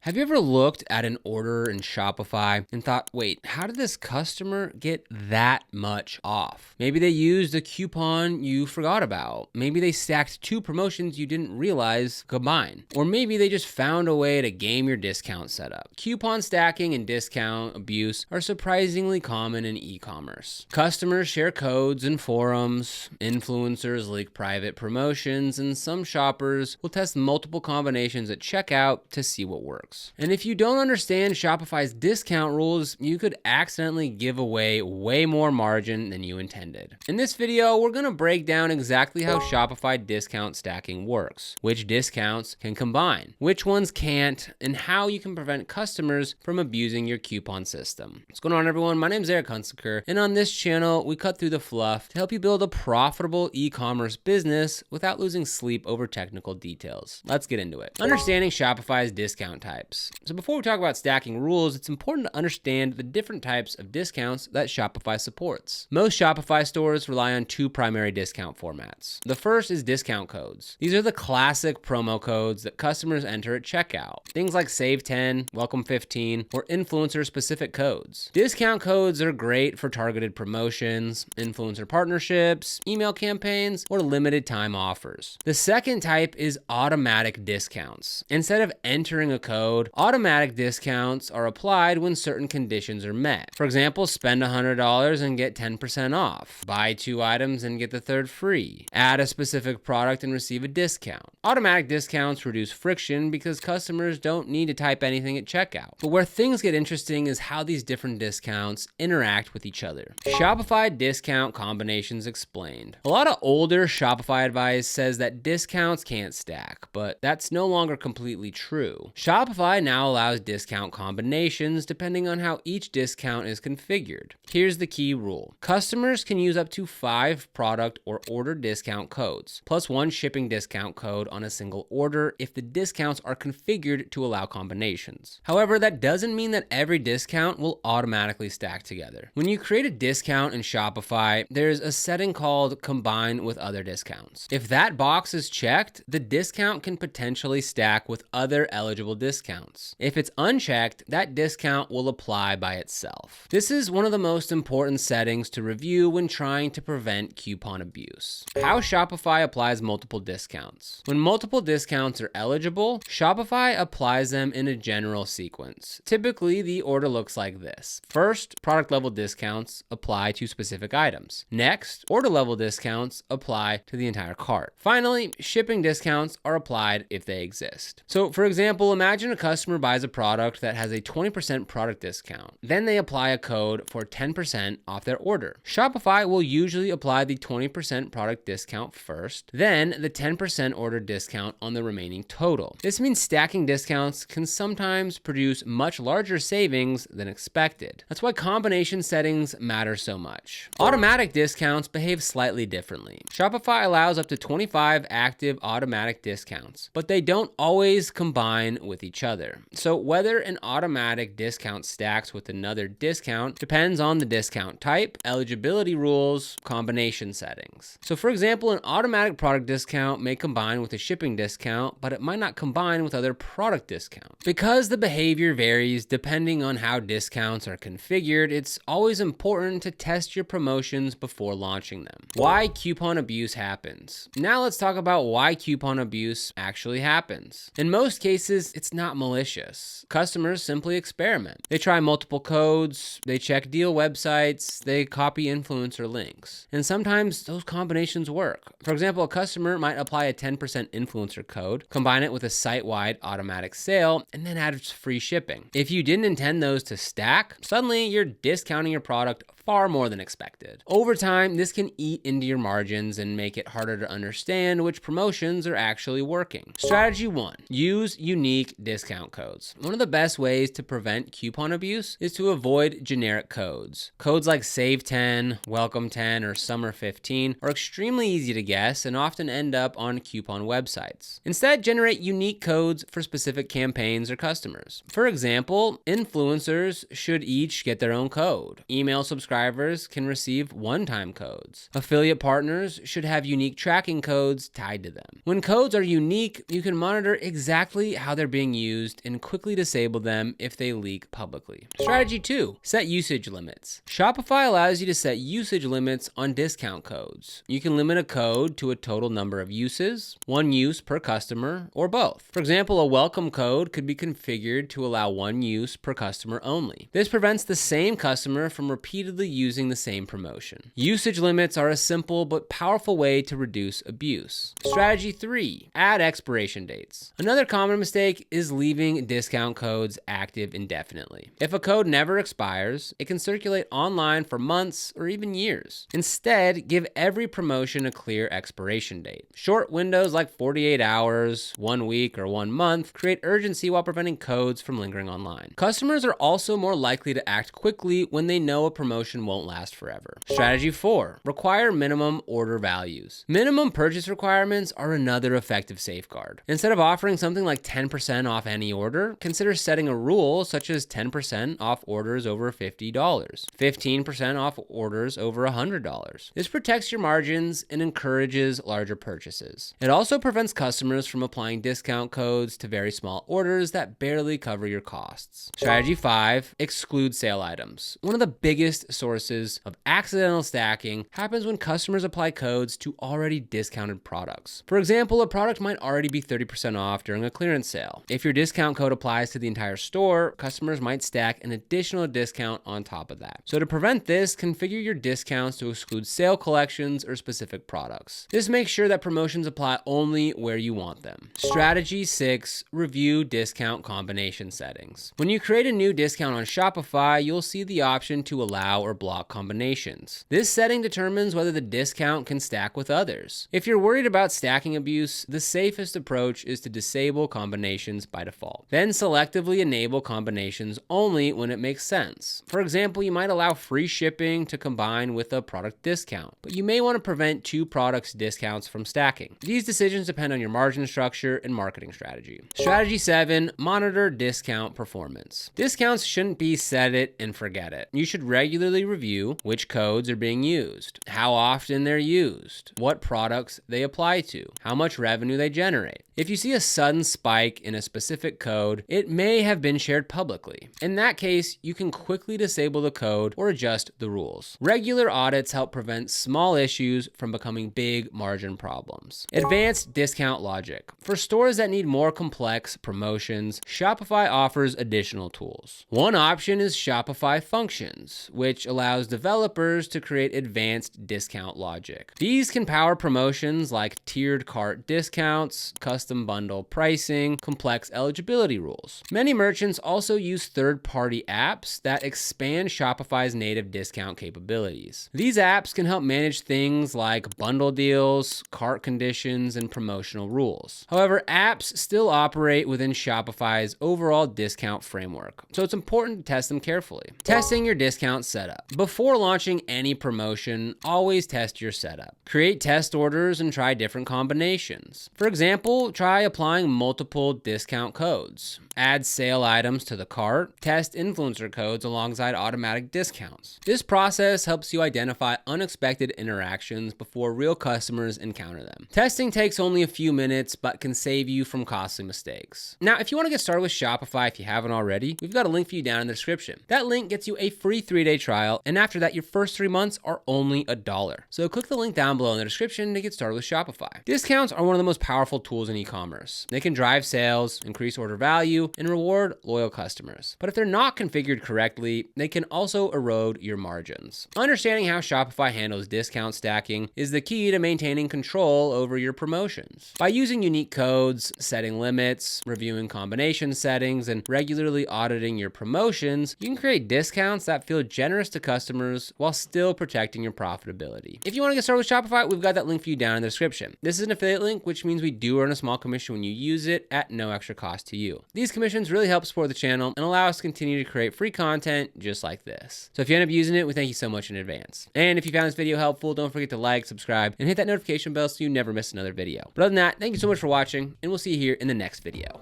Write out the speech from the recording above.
Have you ever looked at an order in Shopify and thought, wait, how did this customer get that much off? Maybe they used a coupon you forgot about. Maybe they stacked two promotions you didn't realize combine. Or maybe they just found a way to game your discount setup. Coupon stacking and discount abuse are surprisingly common in e-commerce. Customers share codes in forums, influencers leak private promotions, and some shoppers will test multiple combinations at checkout to see what works. And if you don't understand Shopify's discount rules, you could accidentally give away way more margin than you intended. In this video, we're going to break down exactly how Shopify discount stacking works, which discounts can combine, which ones can't, and how you can prevent customers from abusing your coupon system. What's going on, everyone? My name is Eric Hunsaker, and on this channel, we cut through the fluff to help you build a profitable e-commerce business without losing sleep over technical details. Let's get into it. Understanding Shopify's discount types. So before we talk about stacking rules, it's important to understand the different types of discounts that Shopify supports. Most Shopify stores rely on two primary discount formats. The first is discount codes. These are the classic promo codes that customers enter at checkout. Things like Save 10, Welcome 15, or influencer-specific codes. Discount codes are great for targeted promotions, influencer partnerships, email campaigns, or limited time offers. The second type is automatic discounts. Instead of entering a code, automatic discounts are applied when certain conditions are met. For example, spend $100 and get 10% off. Buy 2 items and get the third free. Add a specific product and receive a discount. Automatic discounts reduce friction because customers don't need to type anything at checkout. But where things get interesting is how these different discounts interact with each other. Shopify discount combinations explained. A lot of older Shopify advice says that discounts can't stack, but that's no longer completely true. Shopify now allows discount combinations depending on how each discount is configured. Here's the key rule. Customers can use up to 5 product or order discount codes, plus 1 shipping discount code on a single order if the discounts are configured to allow combinations. However, that doesn't mean that every discount will automatically stack together. When you create a discount in Shopify, there's a setting called Combine with Other Discounts. If that box is checked, the discount can potentially stack with other eligible discounts. If it's unchecked, that discount will apply by itself. This is one of the most important settings to review when trying to prevent coupon abuse. How Shopify applies multiple discounts. When multiple discounts are eligible, Shopify applies them in a general sequence. Typically, the order looks like this. First, product level discounts apply to specific items. Next, order level discounts apply to the entire cart. Finally, shipping discounts are applied if they exist. So, for example, imagine a customer buys a product that has a 20% product discount. Then they apply a code for 10% off their order. Shopify will usually apply the 20% product discount first, then the 10% order discount on the remaining total. This means stacking discounts can sometimes produce much larger savings than expected. That's why combination settings matter so much. Automatic discounts behave slightly differently. Shopify allows up to 25 active automatic discounts, but they don't always combine with each other. So whether an automatic discount stacks with another discount depends on the discount type, eligibility rules, combination settings. So for example, an automatic product discount may combine with a shipping discount, but it might not combine with other product discounts. Because the behavior varies depending on how discounts are configured, it's always important to test your promotions before launching them. Why coupon abuse happens. Now let's talk about why coupon abuse actually happens. In most cases, it's not malicious. Customers simply experiment. They try multiple codes, they check deal websites, they copy influencer links. And sometimes those combinations work. For example, a customer might apply a 10% influencer code, combine it with a site-wide automatic sale, and then add free shipping. If you didn't intend those to stack, suddenly you're discounting your product far more than expected. Over time, this can eat into your margins and make it harder to understand which promotions are actually working. Strategy 1, use unique discount codes. One of the best ways to prevent coupon abuse is to avoid generic codes. Codes like Save 10, Welcome 10, or Summer 15 are extremely easy to guess and often end up on coupon websites. Instead, generate unique codes for specific campaigns or customers. For example, influencers should each get their own code. Email subscribers subscribers can receive one-time codes. Affiliate partners should have unique tracking codes tied to them. When codes are unique, you can monitor exactly how they're being used and quickly disable them if they leak publicly. Strategy 2, set usage limits. Shopify allows you to set usage limits on discount codes. You can limit a code to a total number of uses, one use per customer, or both. For example, a welcome code could be configured to allow one use per customer only. This prevents the same customer from repeatedly using the same promotion. Usage limits are a simple but powerful way to reduce abuse. Strategy 3, add expiration dates. Another common mistake is leaving discount codes active indefinitely. If a code never expires, it can circulate online for months or even years. Instead, give every promotion a clear expiration date. Short windows like 48 hours, 1 week, or 1 month create urgency while preventing codes from lingering online. Customers are also more likely to act quickly when they know a promotion won't last forever. Strategy 4, require minimum order values. Minimum purchase requirements are another effective safeguard. Instead of offering something like 10% off any order, consider setting a rule such as 10% off orders over $50, 15% off orders over $100. This protects your margins and encourages larger purchases. It also prevents customers from applying discount codes to very small orders that barely cover your costs. Strategy 5, exclude sale items. One of the biggest sources of accidental stacking happens when customers apply codes to already discounted products. For example, a product might already be 30% off during a clearance sale. If your discount code applies to the entire store, customers might stack an additional discount on top of that. So to prevent this, configure your discounts to exclude sale collections or specific products. This makes sure that promotions apply only where you want them. Strategy 6, review discount combination settings. When you create a new discount on Shopify, you'll see the option to allow or block combinations. This setting determines whether the discount can stack with others. If you're worried about stacking abuse, the safest approach is to disable combinations by default. Then selectively enable combinations only when it makes sense. For example, you might allow free shipping to combine with a product discount, but you may want to prevent two products discounts from stacking. These decisions depend on your margin structure and marketing strategy. Strategy 7, monitor discount performance. Discounts shouldn't be set it and forget it. You should regularly review which codes are being used, how often they're used, what products they apply to, how much revenue they generate. If you see a sudden spike in a specific code, it may have been shared publicly. In that case, you can quickly disable the code or adjust the rules. Regular audits help prevent small issues from becoming big margin problems. Advanced discount logic. For stores that need more complex promotions, Shopify offers additional tools. One option is Shopify Functions, which allows developers to create advanced discount logic. These can power promotions like tiered cart discounts, custom bundle pricing, complex eligibility rules. Many merchants also use third-party apps that expand Shopify's native discount capabilities. These apps can help manage things like bundle deals, cart conditions, and promotional rules. However, apps still operate within Shopify's overall discount framework, so it's important to test them carefully. Testing your discount setup. Before launching any promotion, always test your setup. Create test orders and try different combinations. For example, try applying multiple discount codes. Add sale items to the cart. Test influencer codes alongside automatic discounts. This process helps you identify unexpected interactions before real customers encounter them. Testing takes only a few minutes, but can save you from costly mistakes. Now, if you want to get started with Shopify, if you haven't already, we've got a link for you down in the description. That link gets you a free 3-day trial, and after that, your first 3 months are only $1. So click the link down below in the description to get started with Shopify. Discounts are one of the most powerful tools in e-commerce. They can drive sales, increase order value, and reward loyal customers. But if they're not configured correctly, they can also erode your margins. Understanding how Shopify handles discount stacking is the key to maintaining control over your promotions. By using unique codes, setting limits, reviewing combination settings, and regularly auditing your promotions, you can create discounts that feel generous to customers while still protecting your profitability. If you want to get started with Shopify, we've got that link for you down in the description. This is an affiliate link, which means we do earn a small commission when you use it at no extra cost to you. These commissions really help support the channel and allow us to continue to create free content just like this. So if you end up using it, we thank you so much in advance. And if you found this video helpful, don't forget to like, subscribe, and hit that notification bell so you never miss another video. But other than that, thank you so much for watching, and we'll see you here in the next video.